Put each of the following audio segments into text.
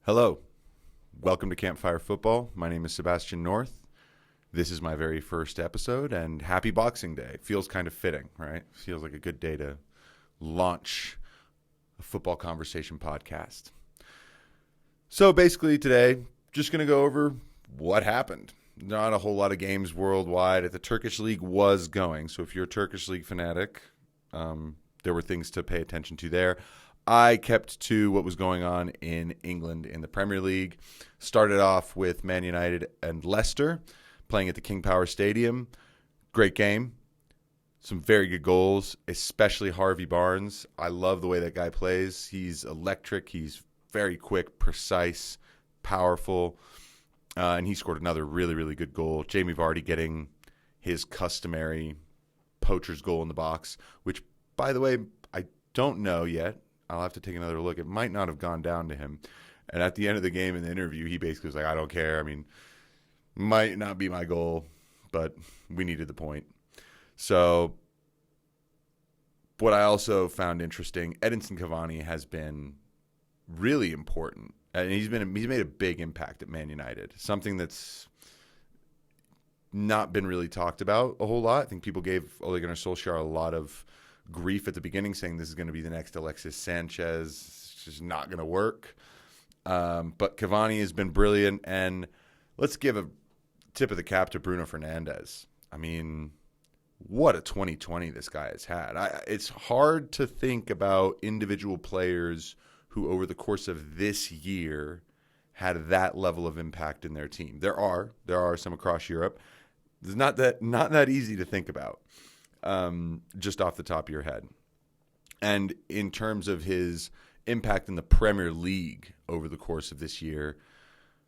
Hello, welcome to Campfire Football. My name is Sebastian North. This is my very first episode, and happy Boxing Day. Feels kind of fitting, right? Feels like a good day to launch a football conversation podcast. So basically today, just going to go over what happened. Not a whole lot of games worldwide. The Turkish League was going, so if you're a Turkish League fanatic, there were things to pay attention to there. I kept to what was going on in England in the Premier League. Started off with Man United and Leicester playing at the King Power Stadium. Great game. Some very good goals, especially Harvey Barnes. I love the way that guy plays. He's electric. He's very quick, precise, powerful. And he scored another really, really good goal. Jamie Vardy getting his customary poacher's goal in the box, which, by the way, I don't know yet. I'll have to take another look. It might not have gone down to him. And at the end of the game in the interview, he basically was like, I don't care. I mean, might not be my goal, but we needed the point. So what I also found interesting, Edinson Cavani has been really important. And he's made a big impact at Man United, something that's not been really talked about a whole lot. I think people gave Ole Gunnar Solskjaer a lot of grief at the beginning, saying this is going to be the next Alexis Sanchez. It's just not going to work. But Cavani has been brilliant, and let's give a tip of the cap to Bruno Fernandes. I mean, what a 2020 this guy has had. It's hard to think about individual players who over the course of this year had that level of impact in their team. There are some across Europe. It's not that easy to think about. Just off the top of your head. And in terms of his impact in the Premier League over the course of this year,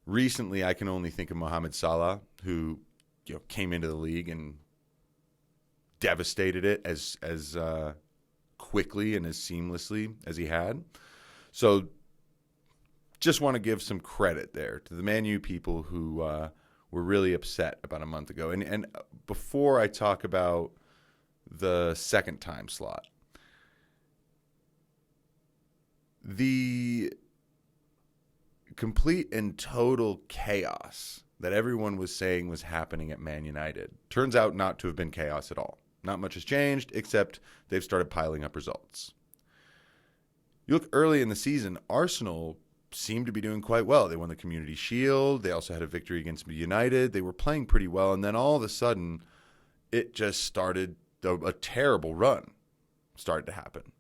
recently I can only think of Mohamed Salah, who came into the league and devastated it as quickly and as seamlessly as he had. So just want to give some credit there to the Man U people who were really upset about a month ago. And before I talk about the second time slot, the complete and total chaos that everyone was saying was happening at Man United turns out not to have been chaos at all. Not much has changed, except they've started piling up results. You look early in the season, Arsenal seemed to be doing quite well. They won the Community Shield. They also had a victory against United. They were playing pretty well, and then all of a sudden, it just started. A terrible run started to happen.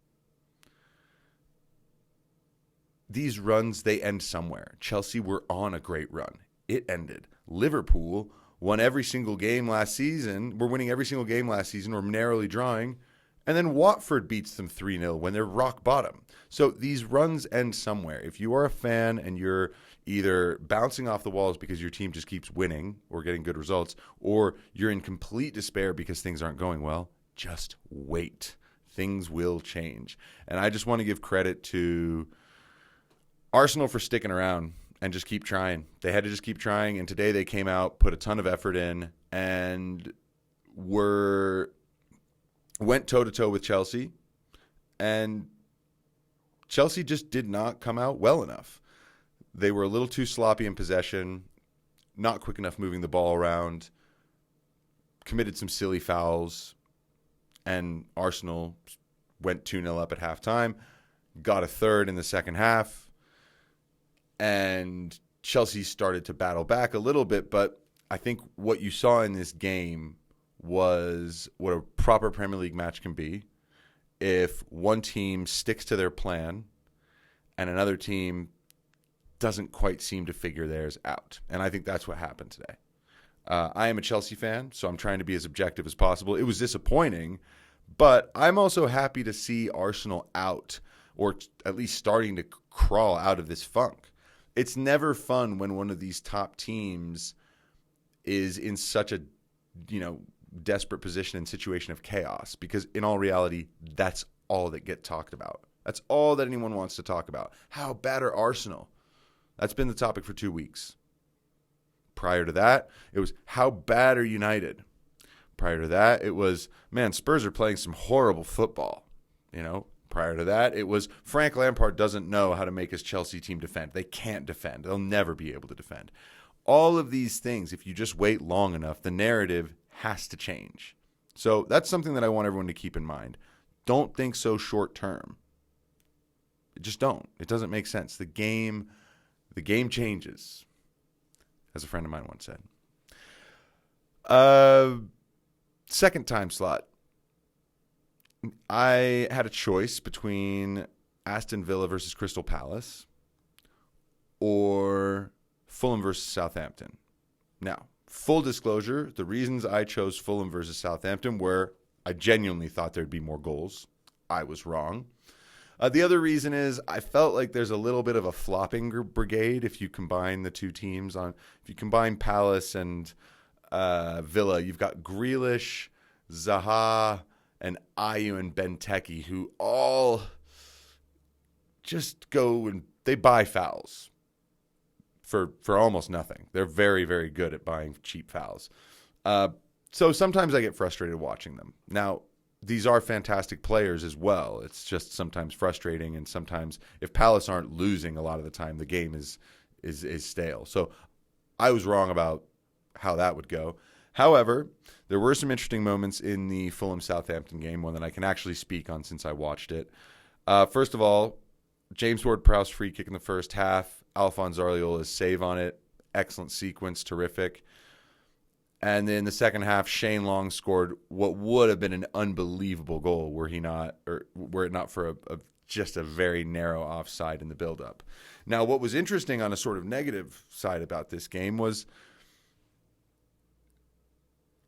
These runs, they end somewhere. Chelsea were on a great run. It ended. Liverpool won every single game last season. We're winning every single game last season. We're narrowly drawing. And then Watford beats them 3-0 when they're rock bottom. So these runs end somewhere. If you are a fan and you're either bouncing off the walls because your team just keeps winning or getting good results, or you're in complete despair because things aren't going well, just wait. Things will change. And I just want to give credit to Arsenal for sticking around and just keep trying. They had to just keep trying, and today they came out, put a ton of effort in, and went toe-to-toe with Chelsea, and Chelsea just did not come out well enough. They were a little too sloppy in possession, not quick enough moving the ball around, committed some silly fouls, and Arsenal went 2-0 up at halftime, got a third in the second half, and Chelsea started to battle back a little bit, but I think what you saw in this game was what a proper Premier League match can be if one team sticks to their plan and another team doesn't quite seem to figure theirs out. And I think that's what happened today. I am a Chelsea fan, so I'm trying to be as objective as possible. It was disappointing, but I'm also happy to see Arsenal out, or at least starting to crawl out of this funk. It's never fun when one of these top teams is in such a, desperate position and situation of chaos, because in all reality, that's all that get talked about. That's all that anyone wants to talk about. How bad are Arsenal? That's been the topic for 2 weeks. Prior to that, it was how bad are United? Prior to that, it was, man, Spurs are playing some horrible football. Prior Prior to that, it was Frank Lampard doesn't know how to make his Chelsea team defend. They can't defend. They'll never be able to defend. All of these things, if you just wait long enough, the narrative has to change. So that's something that I want everyone to keep in mind. Don't think so short term. Just don't. It doesn't make sense. The game changes, as a friend of mine once said. Second time slot. I had a choice between Aston Villa versus Crystal Palace or Fulham versus Southampton. Now, full disclosure, the reasons I chose Fulham versus Southampton were I genuinely thought there'd be more goals. I was wrong. The other reason is I felt like there's a little bit of a flopping brigade if you combine the two teams. If you combine Palace and Villa, you've got Grealish, Zaha, and Ayew and Benteke, who all just go and they buy fouls for almost nothing. They're very, very good at buying cheap fouls. So sometimes I get frustrated watching them. Now, these are fantastic players as well. It's just sometimes frustrating, and sometimes if Palace aren't losing a lot of the time, the game is stale. So I was wrong about how that would go. However, there were some interesting moments in the Fulham-Southampton game, one that I can actually speak on since I watched it. First of all, James Ward-Prowse free kick in the first half. Alphonse Ariola's save on it. Excellent sequence, terrific. And then the second half, Shane Long scored what would have been an unbelievable goal were it not for just a very narrow offside in the build-up. Now, what was interesting on a sort of negative side about this game was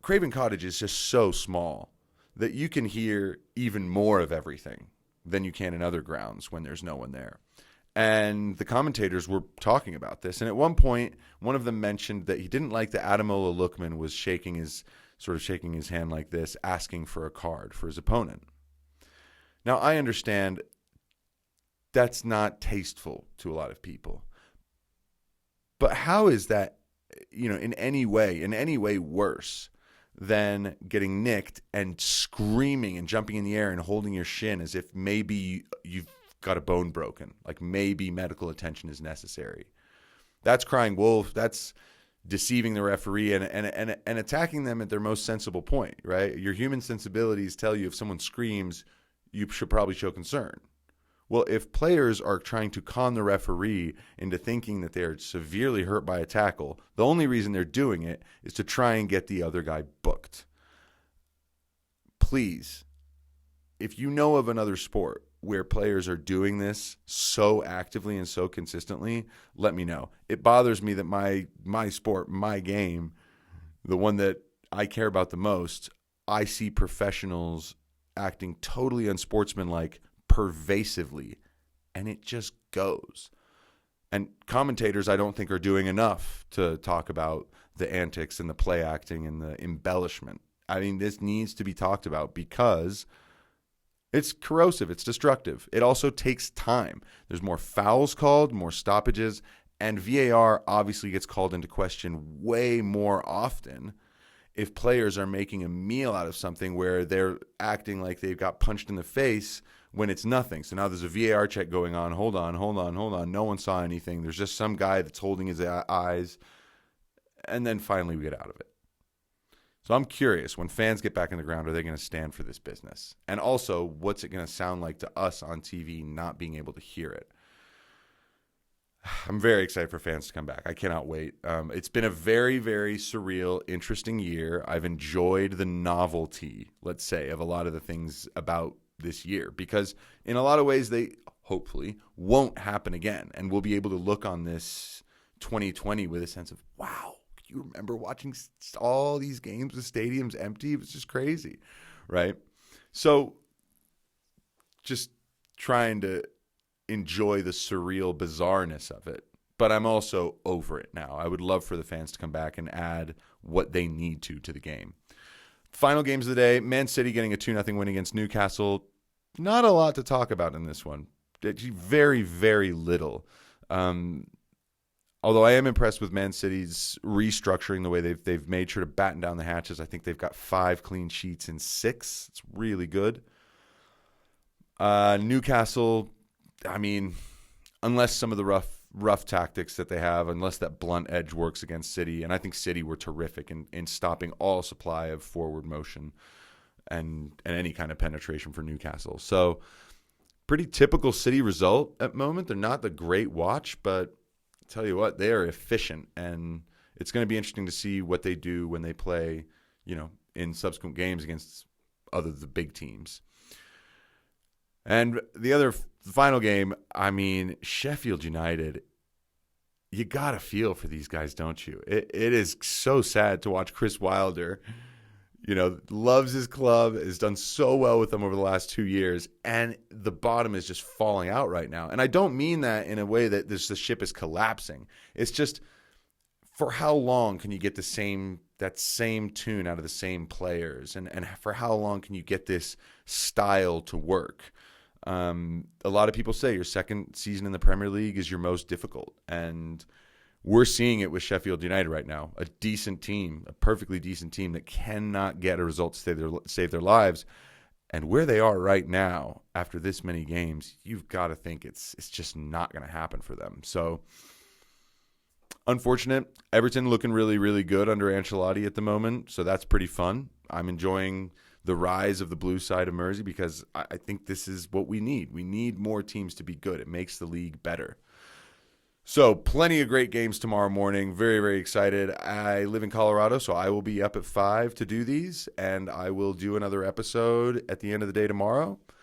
Craven Cottage is just so small that you can hear even more of everything than you can in other grounds when there's no one there. And the commentators were talking about this. And at one point, one of them mentioned that he didn't like that Ademola Lookman was shaking his hand like this, asking for a card for his opponent. Now, I understand that's not tasteful to a lot of people. But how is that, in any way worse than getting nicked and screaming and jumping in the air and holding your shin as if maybe you've got a bone broken, like maybe medical attention is necessary? That's crying wolf. That's deceiving the referee and attacking them at their most sensible point, right? Your human sensibilities tell you if someone screams, you should probably show concern. Well, if players are trying to con the referee into thinking that they're severely hurt by a tackle, the only reason they're doing it is to try and get the other guy booked. Please, if you know of another sport where players are doing this so actively and so consistently, let me know. It bothers me that my sport, my game, the one that I care about the most, I see professionals acting totally unsportsmanlike pervasively, and it just goes. And commentators, I don't think, are doing enough to talk about the antics and the play acting and the embellishment. I mean, this needs to be talked about because it's corrosive. It's destructive. It also takes time. There's more fouls called, more stoppages, and VAR obviously gets called into question way more often if players are making a meal out of something where they're acting like they've got punched in the face when it's nothing. So now there's a VAR check going on. Hold on. No one saw anything. There's just some guy that's holding his eyes. And then finally we get out of it. So I'm curious, when fans get back in the ground, are they going to stand for this business? And also, what's it going to sound like to us on TV not being able to hear it? I'm very excited for fans to come back. I cannot wait. It's been a very, very surreal, interesting year. I've enjoyed the novelty, let's say, of a lot of the things about this year, because in a lot of ways they hopefully won't happen again, and we'll be able to look on this 2020 with a sense of, wow, can you remember watching all these games with stadiums empty? It was just crazy, right? So just trying to enjoy the surreal bizarreness of it, but I'm also over it now. I would love for the fans to come back and add what they need to the game. Final games of the day, Man City getting a 2-0 win against Newcastle. Not a lot to talk about in this one. Very, very little. Although I am impressed with Man City's restructuring, the way they've made sure to batten down the hatches. I think they've got 5 clean sheets in 6. It's really good. Newcastle, I mean, unless some of the rough tactics that they have, unless that blunt edge works against City, and I think City were terrific in stopping all supply of forward motion and any kind of penetration for Newcastle. So pretty typical City result at the moment. They're not the great watch, but I tell you what, they are efficient, and it's going to be interesting to see what they do when they play, in subsequent games against the big teams. And the final game, I mean, Sheffield United, you got to feel for these guys, don't you? It is so sad to watch Chris Wilder, loves his club, has done so well with them over the last 2 years, and the bottom is just falling out right now. And I don't mean that in a way that the ship is collapsing. It's just, for how long can you get that same tune out of the same players? And for how long can you get this style to work? A lot of people say your second season in the Premier League is your most difficult, and we're seeing it with Sheffield United right now. A decent team, a perfectly decent team that cannot get a result to save their lives. And where they are right now, after this many games, you've got to think it's just not going to happen for them. So, unfortunate. Everton looking really, really good under Ancelotti at the moment, so that's pretty fun. I'm enjoying the rise of the blue side of Mersey because I think this is what we need. We need more teams to be good. It makes the league better. So plenty of great games tomorrow morning. Very, very excited. I live in Colorado, so I will be up at 5 to do these, and I will do another episode at the end of the day tomorrow.